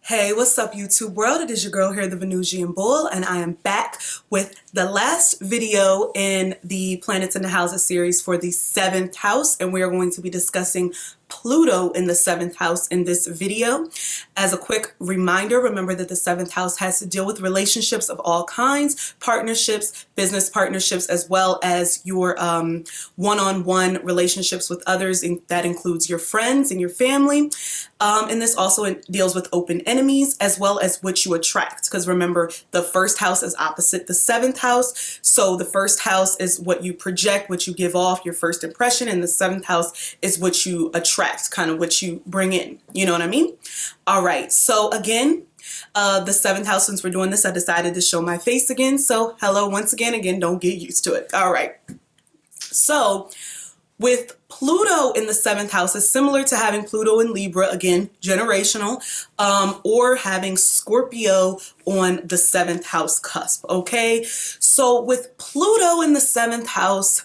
Hey, what's up YouTube world? It is your girl here, the Venusian Bull, and I am back with the last video in the Planets in the Houses series for the 7th house, and we are going to be discussing Pluto in the 7th house in this video. As a quick reminder, remember that the 7th house has to deal with relationships of all kinds, partnerships, business partnerships, as well as your one-on-one relationships with others. That includes your friends and your family. And this also deals with open enemies as well as what you attract. Because remember, the 1st house is opposite the 7th house. So the 1st house is what you project, what you give off, your first impression. And the 7th house is what you attract, kind of what you bring in. You know what I mean? All right. So again, the 7th house, since we're doing this, I decided to show my face again. So hello once again, don't get used to it. All right. So with Pluto in the 7th house, is similar to having Pluto in Libra, again, generational, or having Scorpio on the 7th house cusp, okay? So with Pluto in the 7th house,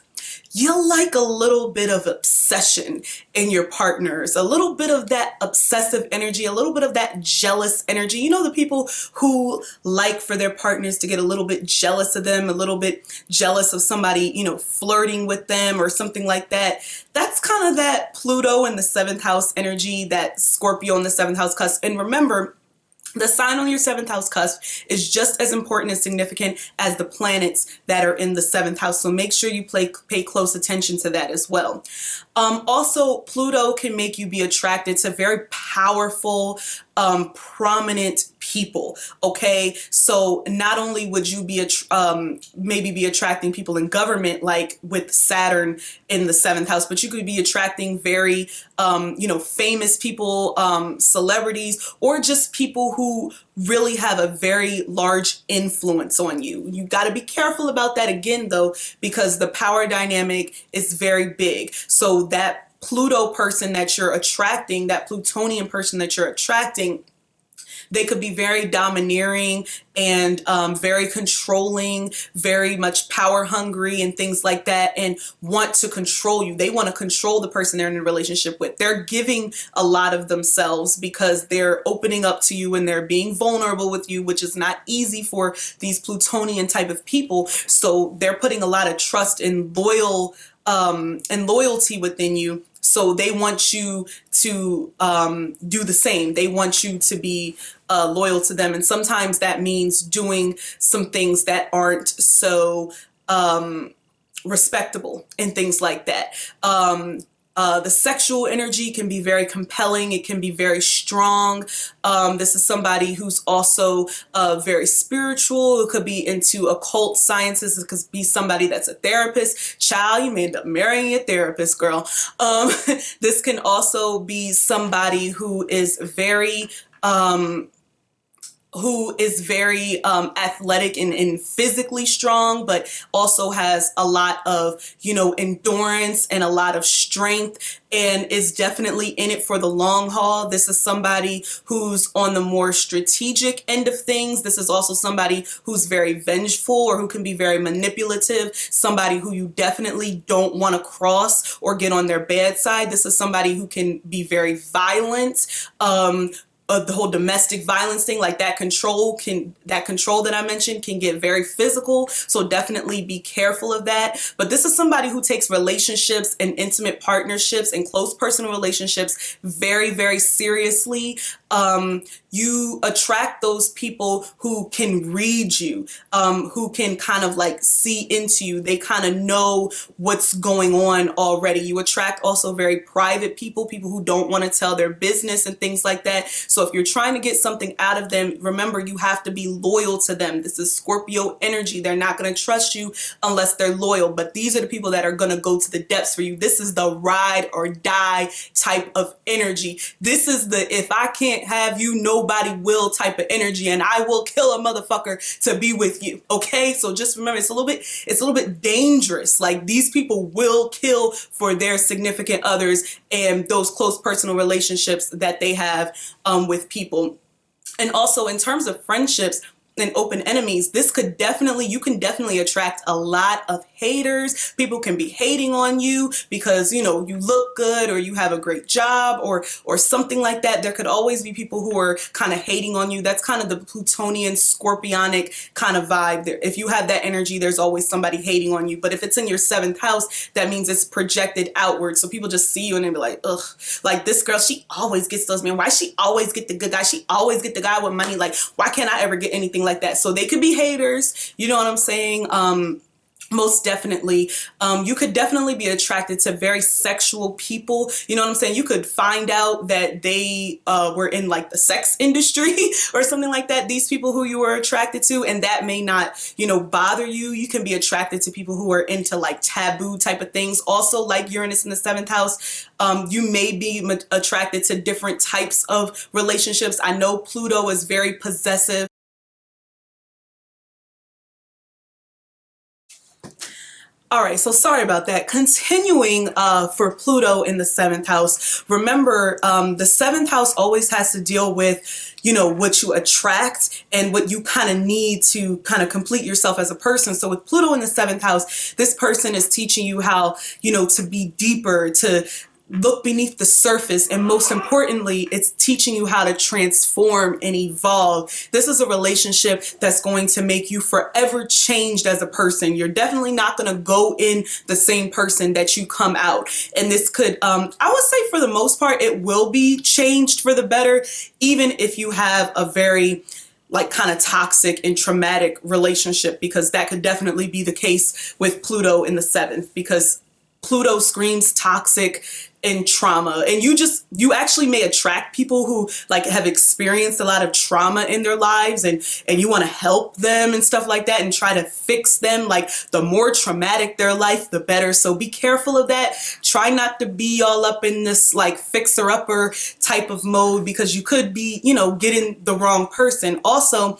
you like a little bit of obsession in your partners, a little bit of that obsessive energy, a little bit of that jealous energy. You know, the people who like for their partners to get a little bit jealous of them, a little bit jealous of somebody, you know, flirting with them or something like that. That's kind of that Pluto in the 7th house energy, that Scorpio in the 7th house cusp. And remember, the sign on your 7th house cusp is just as important and significant as the planets that are in the 7th house. So make sure you pay close attention to that as well. Also, Pluto can make you be attracted to very powerful, prominent people. Okay, so not only would you be maybe be attracting people in government, like with Saturn in the 7th house, but you could be attracting very famous people, celebrities, or just people who really have a very large influence on you. You got to be careful about that again, though, because the power dynamic is very big. So that Pluto person that you're attracting, that Plutonian person that you're attracting, they could be very domineering and very controlling, very much power hungry and things like that, and want to control you. They want to control the person they're in a relationship with. They're giving a lot of themselves because they're opening up to you and they're being vulnerable with you, which is not easy for these Plutonian type of people. So they're putting a lot of trust and loyalty within you. So they want you to do the same. They want you to be loyal to them. And sometimes that means doing some things that aren't so respectable and things like that. The sexual energy can be very compelling. It can be very strong. This is somebody who's also very spiritual. It could be into occult sciences. It could be somebody that's a therapist. Child, you may end up marrying a therapist, girl. This can also be somebody who is very athletic and physically strong, but also has a lot of, endurance and a lot of strength, and is definitely in it for the long haul. This is somebody who's on the more strategic end of things. This is also somebody who's very vengeful or who can be very manipulative, somebody who you definitely don't want to cross or get on their bad side. This is somebody who can be very violent, the whole domestic violence thing, like that control that I mentioned can get very physical. So definitely be careful of that. But this is somebody who takes relationships and intimate partnerships and close personal relationships very, very seriously. You attract those people who can read you, who can kind of like see into you. They kind of know what's going on already. You attract also very private people who don't want to tell their business and things like that. So if you're trying to get something out of them, remember, you have to be loyal to them. This is Scorpio energy. They're not going to trust you unless they're loyal. But these are the people that are going to go to the depths for you. This is the ride or die type of energy. This is the if I can't have you, nobody will type of energy, and I will kill a motherfucker to be with you. Okay, so just remember, it's a little bit dangerous. Like, these people will kill for their significant others and those close personal relationships that they have with people. And also in terms of friendships, and open enemies, this could definitely, you can definitely attract a lot of haters. People can be hating on you because, you know, you look good or you have a great job or something like that. There could always be people who are kind of hating on you. That's kind of the Plutonian scorpionic kind of vibe there. If you have that energy, there's always somebody hating on you. But if it's in your 7th house, that means it's projected outward. So people just see you and they be like, ugh, like this girl, she always gets those men. Why she always get the good guy? She always get the guy with money. Like, why can't I ever get anything like that? So they could be haters. You know what I'm saying? Most definitely. You could definitely be attracted to very sexual people. You know what I'm saying? You could find out that they were in like the sex industry or something like that. These people who you were attracted to, and that may not, you know, bother you. You can be attracted to people who are into like taboo type of things. Also, like Uranus in the 7th house, you may be attracted to different types of relationships. I know Pluto is very possessive. All right, so sorry about that. Continuing for Pluto in the 7th house, remember the 7th house always has to deal with, you know, what you attract and what you kind of need to kind of complete yourself as a person. So with Pluto in the 7th house, this person is teaching you how, you know, to be deeper, to look beneath the surface, and most importantly, it's teaching you how to transform and evolve. This is a relationship that's going to make you forever changed as a person. You're definitely not going to go in the same person that you come out. And this could, I would say for the most part, it will be changed for the better, even if you have a very like kind of toxic and traumatic relationship, because that could definitely be the case with Pluto in the 7th, because Pluto screams toxic and trauma, and you actually may attract people who like have experienced a lot of trauma in their lives, and you want to help them and stuff like that and try to fix them. Like, the more traumatic their life, the better. So be careful of that. Try not to be all up in this like fixer upper type of mode, because you could be, you know, getting the wrong person. Also,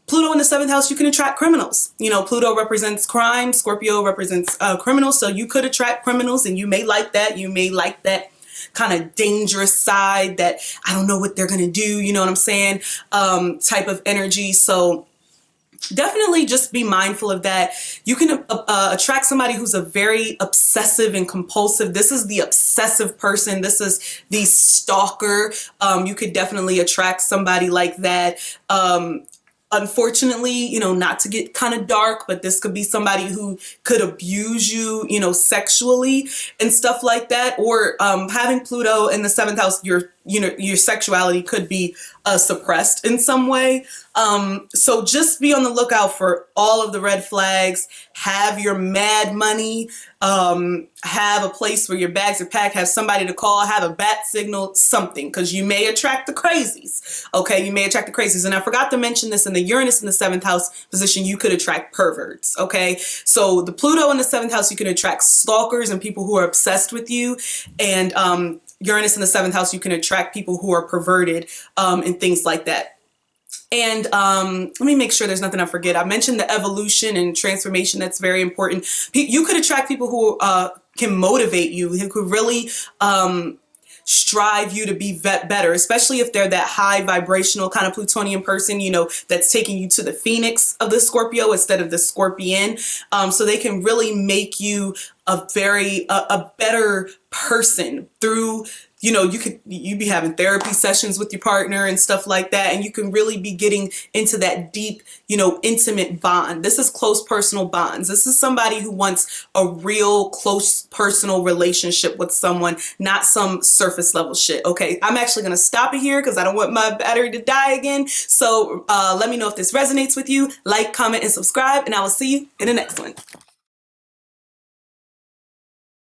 Pluto in the 7th house, you can attract criminals. You know, Pluto represents crime, Scorpio represents criminals, so you could attract criminals, and you may like that. You may like that kind of dangerous side that I don't know what they're going to do, you know what I'm saying, type of energy. So definitely just be mindful of that. You can attract somebody who's a very obsessive and compulsive. This is the obsessive person. This is the stalker. You could definitely attract somebody like that. Unfortunately, you know, not to get kind of dark, but this could be somebody who could abuse you, you know, sexually and stuff like that. Or having Pluto in the 7th house, your sexuality could be suppressed in some way. So just be on the lookout for all of the red flags. Have your mad money. Have a place where your bags are packed. Have somebody to call. Have a bat signal, something, because you may attract the crazies. Okay, you may attract the crazies. And I forgot to mention this, in the Uranus in the 7th house position, you could attract perverts. Okay, so the Pluto in the 7th house, you can attract stalkers and people who are obsessed with you. And Uranus in the 7th house, you can attract people who are perverted and things like that. And let me make sure there's nothing I forget. I mentioned the evolution and transformation. That's very important. You could attract people who can motivate you, who could really strive you to be better, especially if they're that high vibrational kind of Plutonian person, you know, that's taking you to the Phoenix of the Scorpio instead of the Scorpion. So they can really make you a better person through, you know, you be having therapy sessions with your partner and stuff like that, and you can really be getting into that deep, you know, intimate bond. This is close personal bonds. This is somebody who wants a real close personal relationship with someone, not some surface level shit. Okay, I'm actually gonna stop it here because I don't want my battery to die again. So let me know if this resonates with you. Like, comment, and subscribe, and I will see you in the next one.